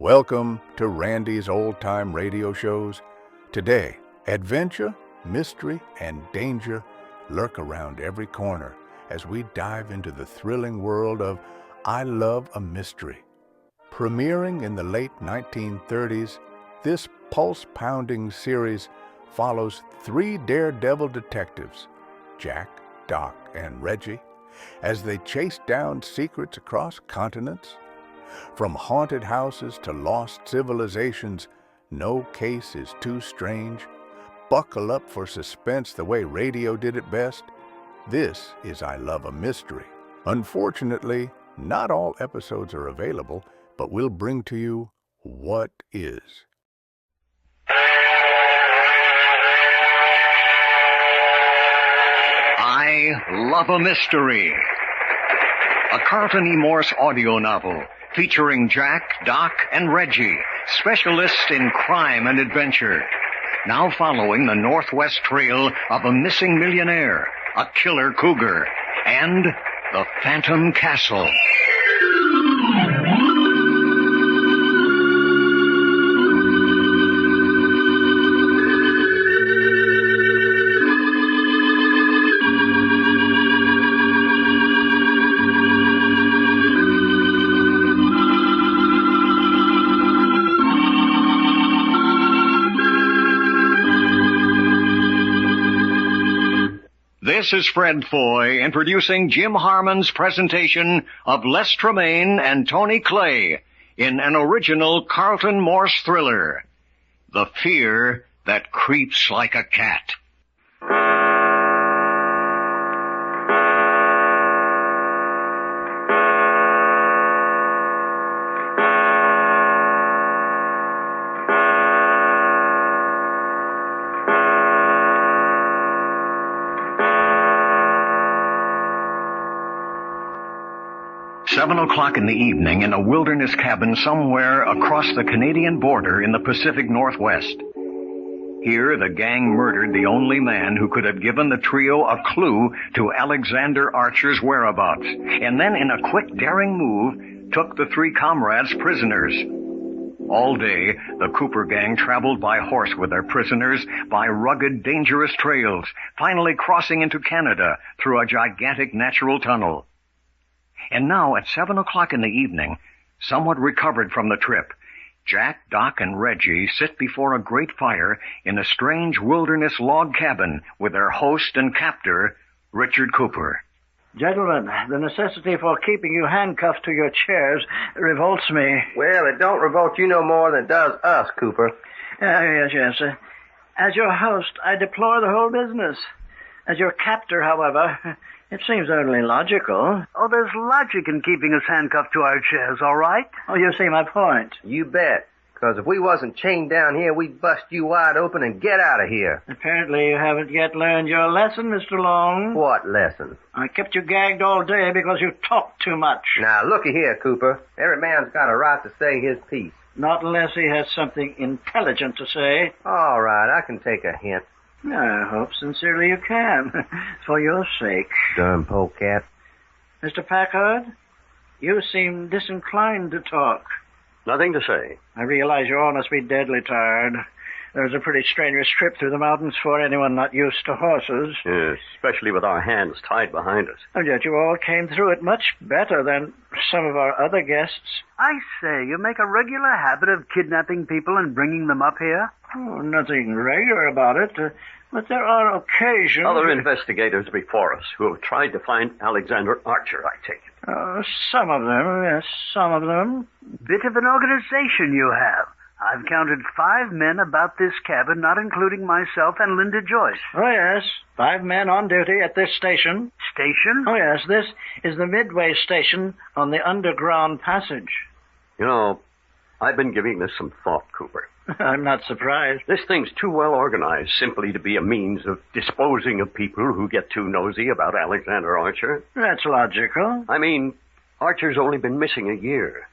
Welcome to Randy's Old Time Radio Shows. Today, adventure, mystery, and danger lurk around every corner as we dive into the thrilling world of I Love a Mystery. Premiering in the late 1930s, this pulse-pounding series follows three daredevil detectives, Jack, Doc, and Reggie, as they chase down secrets across continents. From haunted houses to lost civilizations, no case is too strange. Buckle up for suspense the way radio did it best. This is I Love a Mystery. Unfortunately, not all episodes are available, but we'll bring to you What Is. I Love a Mystery, a Carlton E. Morse audio novel featuring Jack, Doc, and Reggie, specialists in crime and adventure. Now following the northwest trail of a missing millionaire, a killer cougar, and the Phantom Castle. This is Fred Foy introducing Jim Harmon's presentation of Les Tremaine and Tony Clay in an original Carlton Morse thriller, The Fear That Creeps Like a Cat. 7 o'clock in the evening in a wilderness cabin somewhere across the Canadian border in the Pacific Northwest. Here, the gang murdered the only man who could have given the trio a clue to Alexander Archer's whereabouts, and then, in a quick, daring move, took the three comrades prisoners. All day, the Cooper gang traveled by horse with their prisoners by rugged, dangerous trails, finally crossing into Canada through a gigantic natural tunnel. And now, at 7 o'clock in the evening, somewhat recovered from the trip, Jack, Doc, and Reggie sit before a great fire in a strange wilderness log cabin with their host and captor, Richard Cooper. Gentlemen, the necessity for keeping you handcuffed to your chairs revolts me. Well, it don't revolt you no more than it does us, Cooper. Yes. As your host, I deplore the whole business. As your captor, however, it seems only logical. Oh, there's logic in keeping us handcuffed to our chairs, all right? Oh, you see my point. You bet. Because if we wasn't chained down here, we'd bust you wide open and get out of here. Apparently you haven't yet learned your lesson, Mr. Long. What lesson? I kept you gagged all day because you talked too much. Now, looky here, Cooper. Every man's got a right to say his piece. Not unless he has something intelligent to say. All right, I can take a hint. I hope sincerely you can, for your sake. Darn polecat. Mr. Packard, you seem disinclined to talk. Nothing to say. I realize you all must be deadly tired. It was a pretty strenuous trip through the mountains for anyone not used to horses. Yes, especially with our hands tied behind us. And yet you all came through it much better than some of our other guests. I say, you make a regular habit of kidnapping people and bringing them up here? Oh, nothing regular about it, but there are occasions... Other investigators before us who have tried to find Alexander Archer, I take it. Some of them, yes, some of them. Bit of an organization you have. I've counted 5 men about this cabin, not including myself and Linda Joyce. Oh, yes. 5 men on duty at this station. Station? Oh, yes. This is the Midway station on the underground passage. You know, I've been giving this some thought, Cooper. I'm not surprised. This thing's too well organized simply to be a means of disposing of people who get too nosy about Alexander Archer. That's logical. I mean, Archer's only been missing a year.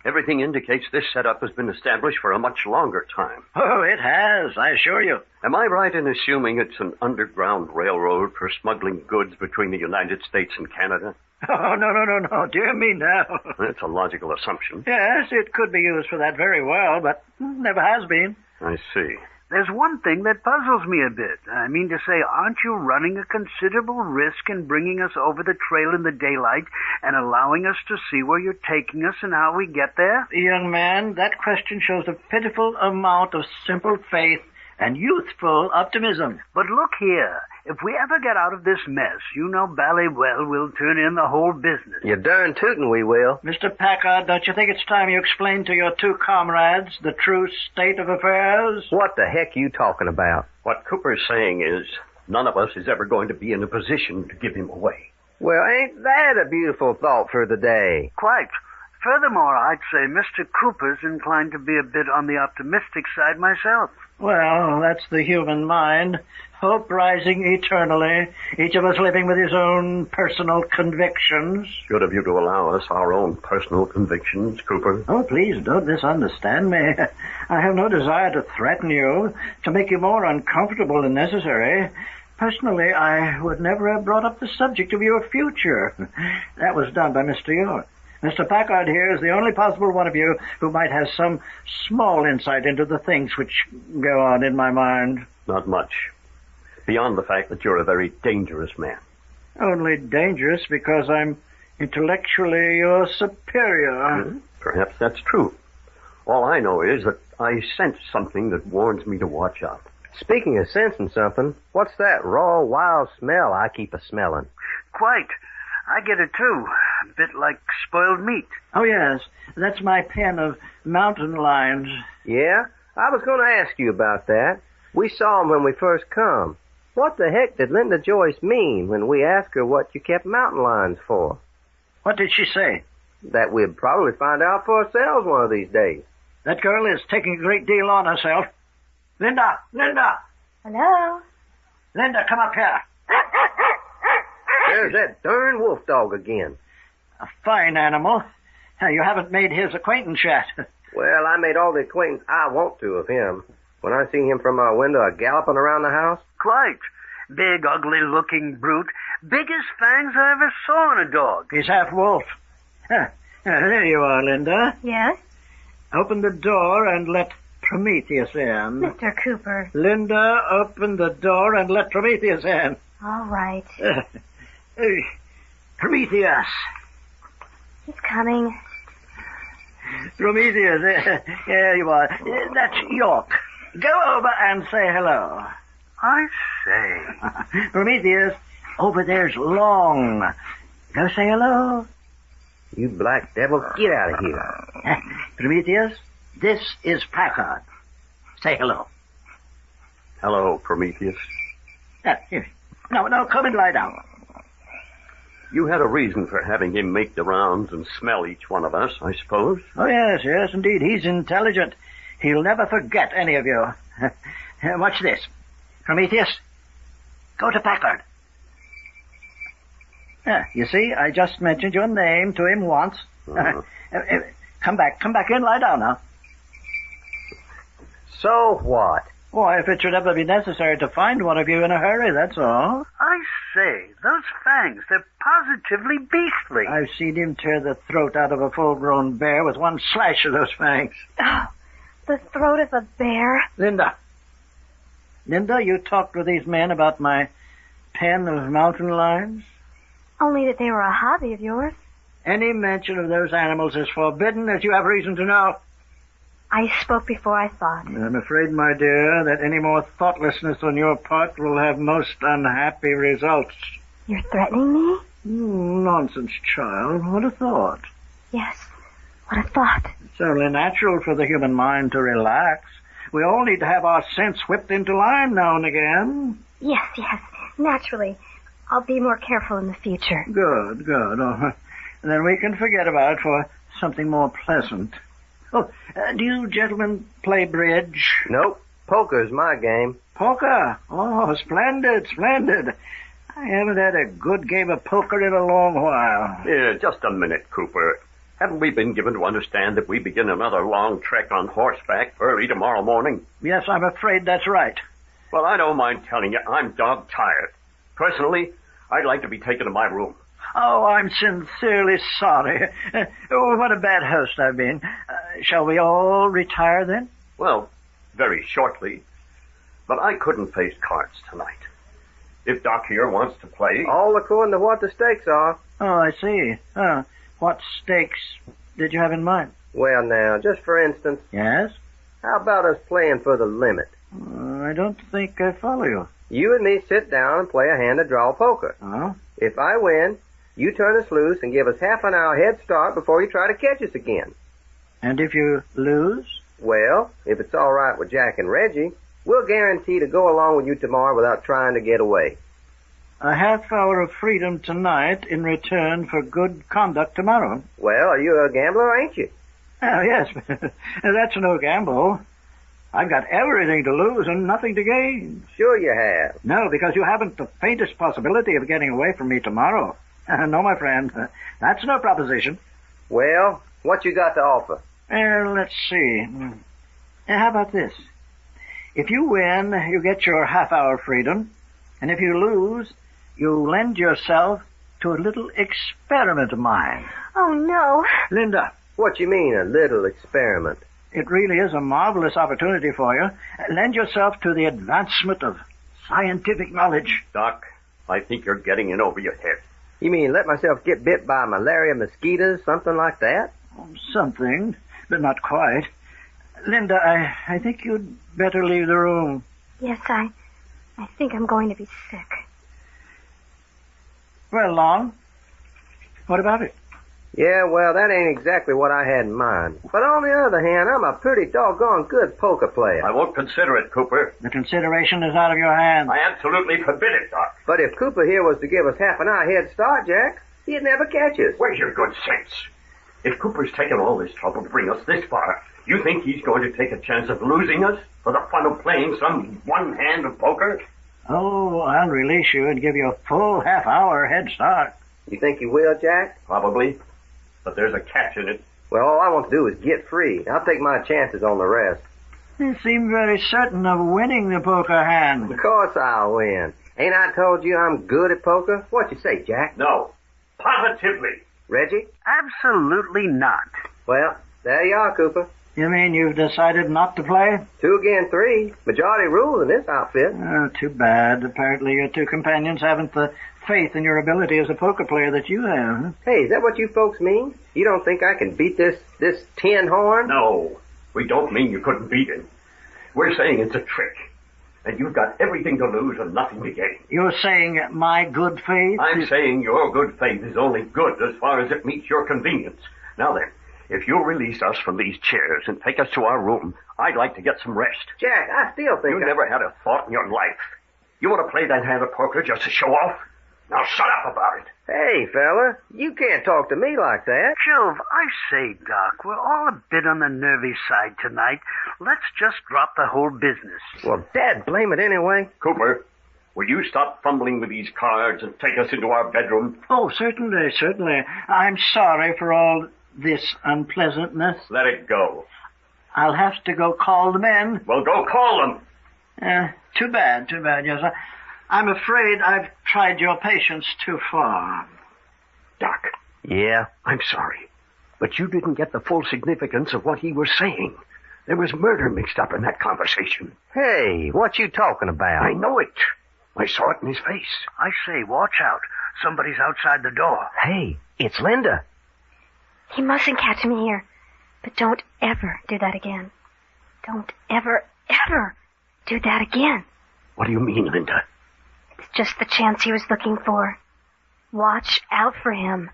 Everything indicates this setup has been established for a much longer time. Oh, it has, I assure you. Am I right in assuming it's an underground railroad for smuggling goods between the United States and Canada? Oh, no. Dear me, no. That's a logical assumption. Yes, it could be used for that very well, but never has been. I see. There's one thing that puzzles me a bit. I mean to say, aren't you running a considerable risk in bringing us over the trail in the daylight and allowing us to see where you're taking us and how we get there? Young man, that question shows a pitiful amount of simple faith and youthful optimism. But look here. If we ever get out of this mess, you know bally well we'll turn in the whole business. You're darn tootin' we will. Mr. Packard, don't you think it's time you explained to your two comrades the true state of affairs? What the heck you talking about? What Cooper's saying is none of us is ever going to be in a position to give him away. Well, ain't that a beautiful thought for the day? Quite. Furthermore, I'd say Mr. Cooper's inclined to be a bit on the optimistic side myself. Well, that's the human mind. Hope rising eternally, each of us living with his own personal convictions. Good of you to allow us our own personal convictions, Cooper. Oh, please don't misunderstand me. I have no desire to threaten you, to make you more uncomfortable than necessary. Personally, I would never have brought up the subject of your future. That was done by Mr. York. Mr. Packard here is the only possible one of you who might have some small insight into the things which go on in my mind. Not much. Beyond the fact that you're a very dangerous man. Only dangerous because I'm intellectually your superior. Perhaps that's true. All I know is that I sense something that warns me to watch out. Speaking of sensing something, what's that raw, wild smell I keep a-smelling? Quite. I get it too. A bit like spoiled meat. Oh, yes. That's my pen of mountain lions. Yeah? I was going to ask you about that. We saw 'em when we first come. What the heck did Linda Joyce mean when we asked her what you kept mountain lions for? What did she say? That we'd probably find out for ourselves one of these days. That girl is taking a great deal on herself. Linda! Hello? Linda, come up here. There's that darn wolf dog again. A fine animal. You haven't made his acquaintance yet. Well, I made all the acquaintance I want to of him. When I see him from my window a-galloping around the house. Quite. Big, ugly-looking brute. Biggest fangs I ever saw in a dog. He's half wolf. There you are, Linda. Yes? Open the door and let Prometheus in. Mr. Cooper. Linda, open the door and let Prometheus in. All right. Prometheus. He's coming. Prometheus, here you are. That's York. Go over and say hello. I say. Prometheus, over there's Long. Go say hello. You black devil, get out of here. Prometheus, this is Packard. Say hello. Hello, Prometheus. Here. No, come and lie down. You had a reason for having him make the rounds and smell each one of us, I suppose. Oh, yes, indeed. He's intelligent. He'll never forget any of you. Watch this. Prometheus, go to Packard. You see, I just mentioned your name to him once. Come back in, lie down now. So what? Why, if it should ever be necessary to find one of you in a hurry, that's all. I say, those fangs, they're positively beastly. I've seen him tear the throat out of a full-grown bear with one slash of those fangs. Oh, the throat of a bear. Linda, you talked with these men about my pen of mountain lions? Only that they were a hobby of yours. Any mention of those animals is forbidden, as you have reason to know. I spoke before I thought. I'm afraid, my dear, that any more thoughtlessness on your part will have most unhappy results. You're threatening me? Nonsense, child. What a thought. Yes, what a thought. It's only natural for the human mind to relax. We all need to have our sense whipped into line now and again. Yes, naturally. I'll be more careful in the future. Good. Oh, then we can forget about it for something more pleasant. Oh, do you gentlemen play bridge? Nope. Poker's my game. Poker? Oh, splendid. I haven't had a good game of poker in a long while. Yeah, just a minute, Cooper. Haven't we been given to understand that we begin another long trek on horseback early tomorrow morning? Yes, I'm afraid that's right. Well, I don't mind telling you, I'm dog-tired. Personally, I'd like to be taken to my room. Oh, I'm sincerely sorry. What a bad host I've been. Shall we all retire then? Well, very shortly. But I couldn't face cards tonight. If Doc here wants to play... All according to what the stakes are. Oh, I see. What stakes did you have in mind? Well, now, just for instance... Yes? How about us playing for the limit? I don't think I follow you. You and me sit down and play a hand of draw poker. Oh? If I win, you turn us loose and give us half an hour head start before you try to catch us again. And if you lose? Well, if it's all right with Jack and Reggie, we'll guarantee to go along with you tomorrow without trying to get away. A half hour of freedom tonight in return for good conduct tomorrow. Well, are you a gambler, ain't you? Oh, yes. That's no gamble. I've got everything to lose and nothing to gain. Sure you have. No, because you haven't the faintest possibility of getting away from me tomorrow. No, my friend. That's no proposition. Well, what you got to offer? Let's see. How about this? If you win, you get your half-hour freedom. And if you lose, you lend yourself to a little experiment of mine. Oh, no. Linda. What you mean, a little experiment? It really is a marvelous opportunity for you. Lend yourself to the advancement of scientific knowledge. Doc, I think you're getting in over your head. You mean let myself get bit by malaria mosquitoes, something like that? Something, but not quite. Linda, I think you'd better leave the room. Yes, I think I'm going to be sick. Well, Long, what about it? Yeah, well, that ain't exactly what I had in mind. But on the other hand, I'm a pretty doggone good poker player. I won't consider it, Cooper. The consideration is out of your hands. I absolutely forbid it, Doc. But if Cooper here was to give us half an hour head start, Jack, he'd never catch us. Where's your good sense? If Cooper's taken all this trouble to bring us this far, you think he's going to take a chance of losing us for the fun of playing some one hand of poker? Oh, I'll release you and give you a full half-hour head start. You think you will, Jack? Probably. But there's a catch in it. Well, all I want to do is get free. I'll take my chances on the rest. You seem very certain of winning the poker hand. Of course I'll win. Ain't I told you I'm good at poker? What you say, Jack? No. Positively. Reggie? Absolutely not. Well, there you are, Cooper. You mean you've decided not to play? 2 against 3. Majority rules in this outfit. Oh, too bad. Apparently your two companions haven't the faith in your ability as a poker player that you have. Hey, is that what you folks mean? You don't think I can beat this tin horn? No. We don't mean you couldn't beat him. We're saying it's a trick. And you've got everything to lose and nothing to gain. You're saying my good faith? I'm saying your good faith is only good as far as it meets your convenience. Now then, if you'll release us from these chairs and take us to our room, I'd like to get some rest. Jack, I still think You never had a thought in your life. You want to play that hand of poker just to show off? Now shut up about it. Hey, fella, you can't talk to me like that. Jove, I say, Doc, we're all a bit on the nervy side tonight. Let's just drop the whole business. Well, Dad, blame it anyway. Cooper, will you stop fumbling with these cards and take us into our bedroom? Oh, certainly, certainly. I'm sorry for all this unpleasantness. Let it go. I'll have to go call the men. Well, go call them. Too bad, yes. I'm afraid I've tried your patience too far. Doc. Yeah? I'm sorry, but you didn't get the full significance of what he was saying. There was murder mixed up in that conversation. Hey, what you talking about? I know it. I saw it in his face. I say, watch out. Somebody's outside the door. Hey, it's Linda. He mustn't catch me here. But don't ever do that again. Don't ever, ever do that again. What do you mean, Linda? It's just the chance he was looking for. Watch out for him.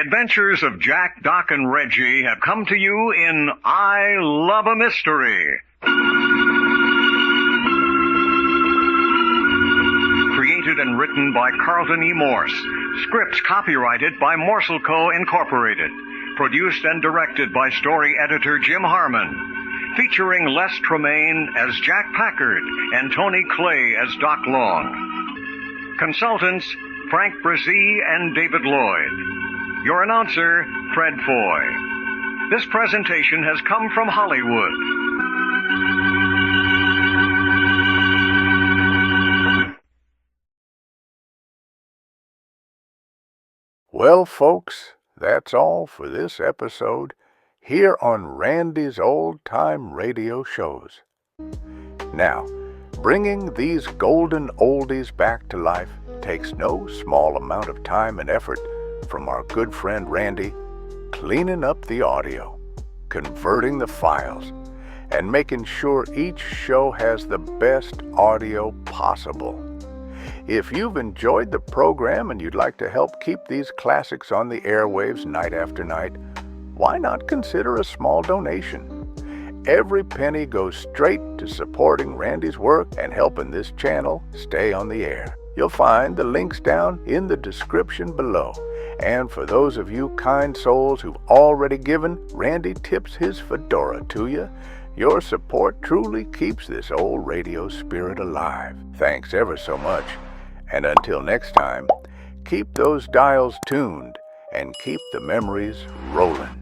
Adventures of Jack, Doc, and Reggie have come to you in I Love a Mystery. Created created and written by Carlton E. Morse. Scripts copyrighted by Morsel Co. Incorporated. Produced and directed by story editor Jim Harmon. Featuring Les Tremaine as Jack Packard and Tony Clay as Doc Long. Consultants, Frank Brzee and David Lloyd. Your announcer, Fred Foy. This presentation has come from Hollywood. Well, folks, that's all for this episode here on Randy's Old Time Radio Shows. Now, bringing these golden oldies back to life takes no small amount of time and effort from our good friend Randy, cleaning up the audio, converting the files, and making sure each show has the best audio possible. If you've enjoyed the program and you'd like to help keep these classics on the airwaves night after night, why not consider a small donation? Every penny goes straight to supporting Randy's work and helping this channel stay on the air. You'll find the links down in the description below. And for those of you kind souls who've already given, Randy tips his fedora to you. Your support truly keeps this old radio spirit alive. Thanks ever so much. And until next time, keep those dials tuned and keep the memories rolling.